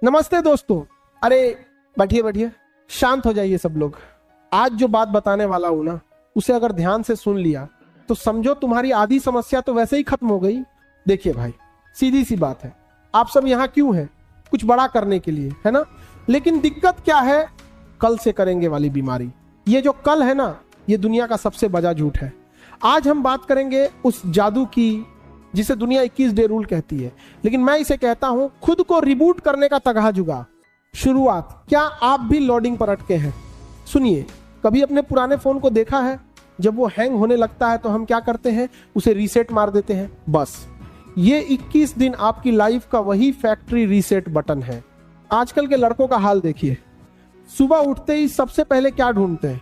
नमस्ते दोस्तों। अरे बैठिए बैठिए, शांत हो जाइए सब लोग। आज जो बात बताने वाला हूं ना, उसे अगर ध्यान से सुन लिया तो समझो तुम्हारी आधी समस्या तो वैसे ही खत्म हो गई। देखिए भाई, सीधी सी बात है, आप सब यहाँ क्यों हैं? कुछ बड़ा करने के लिए, है ना? लेकिन दिक्कत क्या है? कल से करेंगे वाली बीमारी। ये जो कल है ना, ये दुनिया का सबसे बड़ा झूठ है। आज हम बात करेंगे उस जादू की जिसे दुनिया 21 डे रूल कहती है, लेकिन मैं इसे कहता हूं खुद को रिबूट करने का तगहा जुगा। शुरुआत। क्या आप भी लोडिंग पर अटके हैं? सुनिए, कभी अपने पुराने फोन को देखा है? जब वो हैंग होने लगता है तो हम क्या करते हैं? उसे रीसेट मार देते हैं। बस ये 21 दिन आपकी लाइफ का वही फैक्ट्री रीसेट बटन है। आजकल के लड़कों का हाल देखिए, सुबह उठते ही सबसे पहले क्या ढूंढते हैं?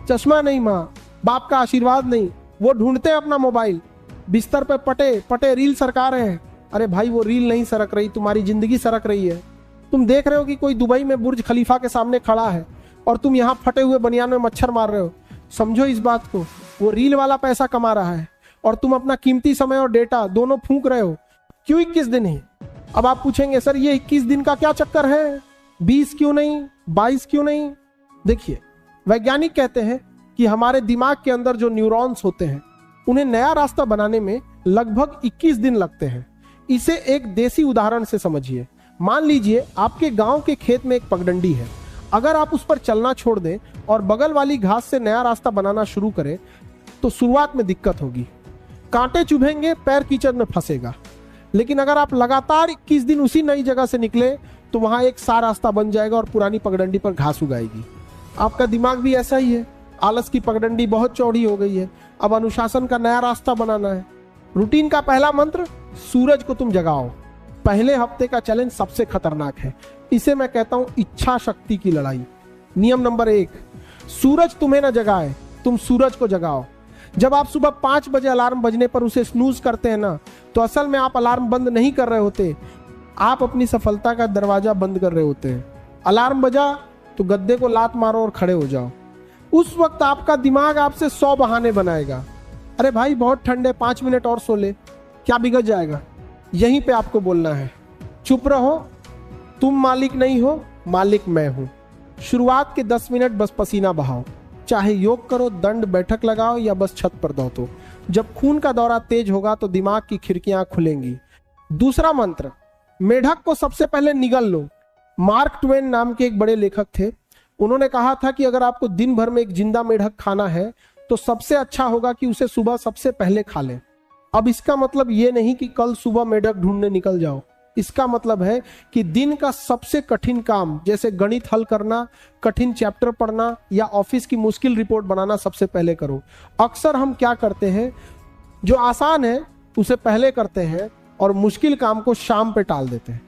चश्मा नहीं माँ, बाप का आशीर्वाद नहीं, वो ढूंढते हैं अपना मोबाइल। बिस्तर पे पटे पटे रील सरका रहे हैं। अरे भाई, वो रील नहीं सरक रही, तुम्हारी जिंदगी सरक रही है। तुम देख रहे हो कि कोई दुबई में बुर्ज खलीफा के सामने खड़ा है और तुम यहाँ फटे हुए बनियान में मच्छर मार रहे हो। समझो इस बात को, वो रील वाला पैसा कमा रहा है और तुम अपना कीमती समय और डेटा दोनों फूंक रहे हो। क्यों 21 दिन है? अब आप पूछेंगे सर ये 21 दिन का क्या चक्कर है? 20 क्यों नहीं, 22 क्यों नहीं? देखिए, वैज्ञानिक कहते हैं कि हमारे दिमाग के अंदर जो न्यूरॉन्स होते हैं उन्हें नया रास्ता बनाने में लगभग 21 दिन लगते हैं। इसे एक देसी उदाहरण से समझिए। मान लीजिए आपके गांव के खेत में एक पगडंडी है। अगर आप उस पर चलना छोड़ दें और बगल वाली घास से नया रास्ता बनाना शुरू करें तो शुरुआत में दिक्कत होगी, कांटे चुभेंगे, पैर कीचड़ में फंसेगा। लेकिन अगर आप लगातार 21 दिन उसी नई जगह से निकले तो वहां एक सा रास्ता बन जाएगा और पुरानी पगडंडी पर घास उगाएगी। आपका दिमाग भी ऐसा ही है। आलस की पगडंडी बहुत चौड़ी हो गई है, अब अनुशासन का नया रास्ता बनाना है। रूटीन का पहला मंत्र, सूरज को तुम जगाओ। पहले हफ्ते का चैलेंज सबसे खतरनाक है। इसे मैं कहता हूं इच्छा शक्ति की लड़ाई। नियम नंबर 1, सूरज तुम्हें न जगाए, तुम सूरज को जगाओ। जब आप सुबह 5 बजे अलार्म बजने पर उसे स्नूज करते हैं ना, तो असल में आप अलार्म बंद नहीं कर रहे होते, आप अपनी सफलता का दरवाजा बंद कर रहे होते हैं। अलार्म बजा तो गद्दे को लात मारो और खड़े हो जाओ। उस वक्त आपका दिमाग आपसे 100 बहाने बनाएगा। अरे भाई बहुत ठंड है, 5 मिनट और सो ले, क्या बिगड़ जाएगा? यहीं पे आपको बोलना है, चुप रहो, तुम मालिक नहीं हो, मालिक मैं हूं। शुरुआत के 10 मिनट बस पसीना बहाओ, चाहे योग करो, दंड बैठक लगाओ या बस छत पर दौड़ो। जब खून का दौरा तेज होगा तो दिमाग की खिड़कियां खुलेंगी। दूसरा मंत्र, मेढक को सबसे पहले निगल लो। मार्क ट्वेन नाम के एक बड़े लेखक थे। उन्होंने कहा था कि अगर आपको दिन भर में एक जिंदा मेढक खाना है तो सबसे अच्छा होगा कि उसे सुबह सबसे पहले खा लें। अब इसका मतलब ये नहीं कि कल सुबह मेढक ढूंढने निकल जाओ। इसका मतलब है कि दिन का सबसे कठिन काम, जैसे गणित हल करना, कठिन चैप्टर पढ़ना या ऑफिस की मुश्किल रिपोर्ट बनाना, सबसे पहले करो। अक्सर हम क्या करते हैं, जो आसान है उसे पहले करते हैं और मुश्किल काम को शाम पे टाल देते हैं।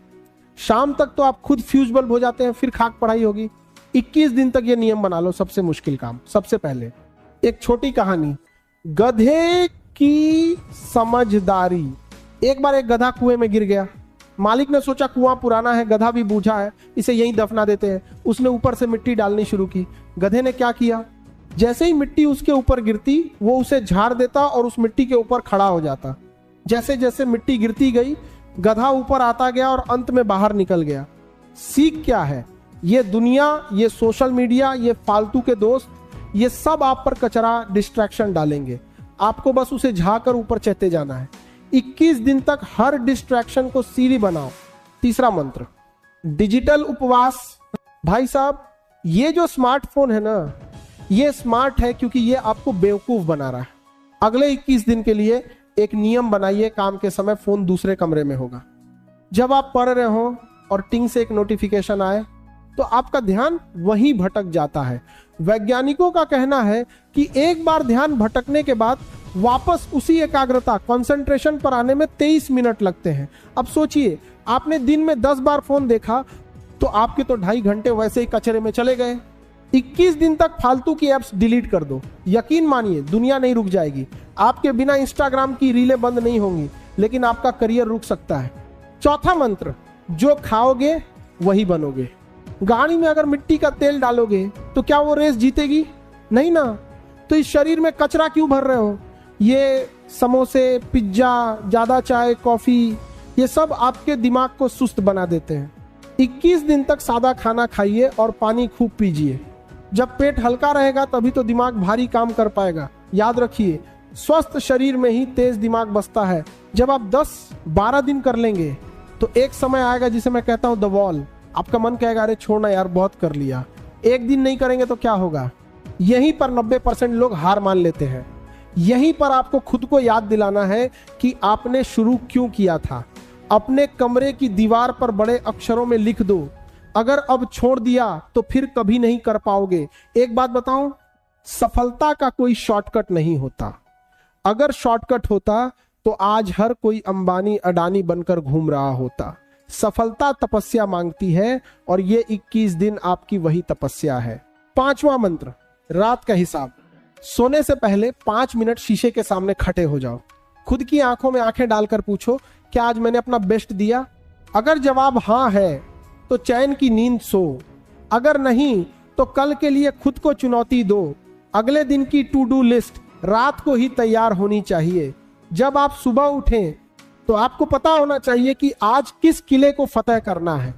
शाम तक तो आप खुद फ्यूज बल्ब हो जाते हैं, फिर खाक पढ़ाई होगी। 21 दिन तक ये नियम बना लो, सबसे मुश्किल काम सबसे पहले। एक छोटी कहानी, गधे की समझदारी। एक बार एक गधा कुएं में गिर गया। मालिक ने सोचा कुआं पुराना है, गधा भी बूझा है, इसे यहीं दफना देते हैं। उसने ऊपर से मिट्टी डालनी शुरू की। गधे ने क्या किया, जैसे ही मिट्टी उसके ऊपर गिरती वो उसे झाड़ देता और उस मिट्टी के ऊपर खड़ा हो जाता। जैसे जैसे मिट्टी गिरती गई गधा ऊपर आता गया और अंत में बाहर निकल गया। सीख क्या है? ये दुनिया, ये सोशल मीडिया, ये फालतू के दोस्त, ये सब आप पर कचरा, डिस्ट्रैक्शन डालेंगे। आपको बस उसे झाकर ऊपर चढ़ते जाना है। 21 दिन तक हर डिस्ट्रैक्शन को सीढ़ी बनाओ। तीसरा मंत्र, डिजिटल उपवास। भाई साहब, ये जो स्मार्टफोन है ना, ये स्मार्ट है क्योंकि ये आपको बेवकूफ बना रहा है। अगले 21 दिन के लिए एक नियम बनाइए, काम के समय फोन दूसरे कमरे में होगा। जब आप पढ़ रहे हो और टिंग से एक नोटिफिकेशन आए तो आपका ध्यान वहीं भटक जाता है। वैज्ञानिकों का कहना है कि एक बार ध्यान भटकने के बाद वापस उसी एकाग्रता, कंसंट्रेशन पर आने में 23 मिनट लगते हैं। अब सोचिए, आपने दिन में 10 बार फोन देखा तो आपके तो 2.5 घंटे वैसे ही कचरे में चले गए। 21 दिन तक फालतू की एप्स डिलीट कर दो। यकीन मानिए, दुनिया नहीं रुक जाएगी। आपके बिना इंस्टाग्राम की रीलें बंद नहीं होंगी, लेकिन आपका करियर रुक सकता है। चौथा मंत्र, जो खाओगे वही बनोगे। गाड़ी में अगर मिट्टी का तेल डालोगे तो क्या वो रेस जीतेगी? नहीं ना। तो इस शरीर में कचरा क्यों भर रहे हो? ये समोसे, पिज्जा, ज्यादा चाय, कॉफी, ये सब आपके दिमाग को सुस्त बना देते हैं। 21 दिन तक सादा खाना खाइए और पानी खूब पीजिए। जब पेट हल्का रहेगा तभी तो दिमाग भारी काम कर पाएगा। याद रखिए, स्वस्थ शरीर में ही तेज दिमाग बसता है। जब आप 10-12 दिन कर लेंगे तो एक समय आएगा जिसे मैं कहता हूं द वॉल। आपका मन कहेगा अरे छोड़ना यार, बहुत कर लिया। एक दिन नहीं करेंगे तो क्या होगा? यहीं पर 90% लोग हार मान लेते हैं। यहीं पर आपको खुद को याद दिलाना है कि आपने शुरू क्यों किया था। अपने कमरे की दीवार पर बड़े अक्षरों में लिख दो, अगर अब छोड़ दिया तो फिर कभी नहीं कर पाओगे। एक बात बताऊं, सफलता का कोई शॉर्टकट नहीं होता। अगर शॉर्टकट होता तो आज हर कोई अंबानी अडानी बनकर घूम रहा होता। सफलता तपस्या मांगती है और ये 21 दिन आपकी वही तपस्या है। 5वां मंत्र, रात का हिसाब। सोने से पहले 5 मिनट शीशे के सामने खड़े हो जाओ। खुद की आंखों में आंखें डालकर पूछो, क्या आज मैंने अपना बेस्ट दिया? अगर जवाब हाँ है तो चैन की नींद सो। अगर नहीं तो कल के लिए खुद को चुनौती दो। अगले दिन की टू डू लिस्ट रात को ही तैयार होनी चाहिए। जब आप सुबह उठें तो आपको पता होना चाहिए कि आज किस किले को फतेह करना है।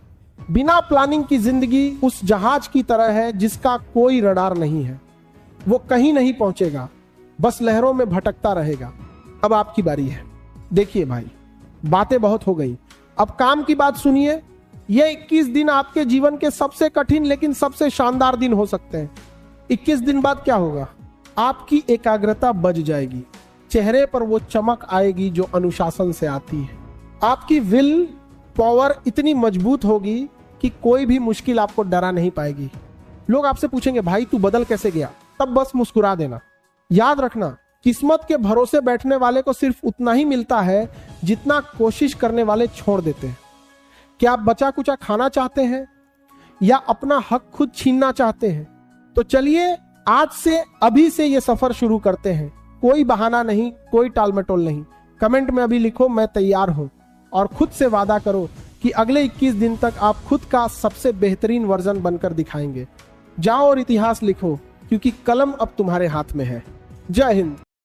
बिना प्लानिंग की जिंदगी उस जहाज की तरह है जिसका कोई रडार नहीं है। वो कहीं नहीं पहुंचेगा, बस लहरों में भटकता रहेगा। अब आपकी बारी है। देखिए भाई, बातें बहुत हो गई, अब काम की बात सुनिए। ये 21 दिन आपके जीवन के सबसे कठिन लेकिन सबसे शानदार दिन हो सकते हैं। 21 दिन बाद क्या होगा? आपकी एकाग्रता बच जाएगी, चेहरे पर वो चमक आएगी जो अनुशासन से आती है। आपकी विल पावर इतनी मजबूत होगी कि कोई भी मुश्किल आपको डरा नहीं पाएगी। लोग आपसे पूछेंगे भाई तू बदल कैसे गया? तब बस मुस्कुरा देना। याद रखना, किस्मत के भरोसे बैठने वाले को सिर्फ उतना ही मिलता है जितना कोशिश करने वाले छोड़ देते हैं। क्या आप बचा कुचा खाना चाहते हैं या अपना हक खुद छीनना चाहते हैं? तो चलिए आज से, अभी से ये सफर शुरू करते हैं। कोई बहाना नहीं, कोई टाल मटोल नहीं। कमेंट में अभी लिखो मैं तैयार हूं और खुद से वादा करो कि अगले 21 दिन तक आप खुद का सबसे बेहतरीन वर्जन बनकर दिखाएंगे। जाओ और इतिहास लिखो, क्योंकि कलम अब तुम्हारे हाथ में है। जय हिंद।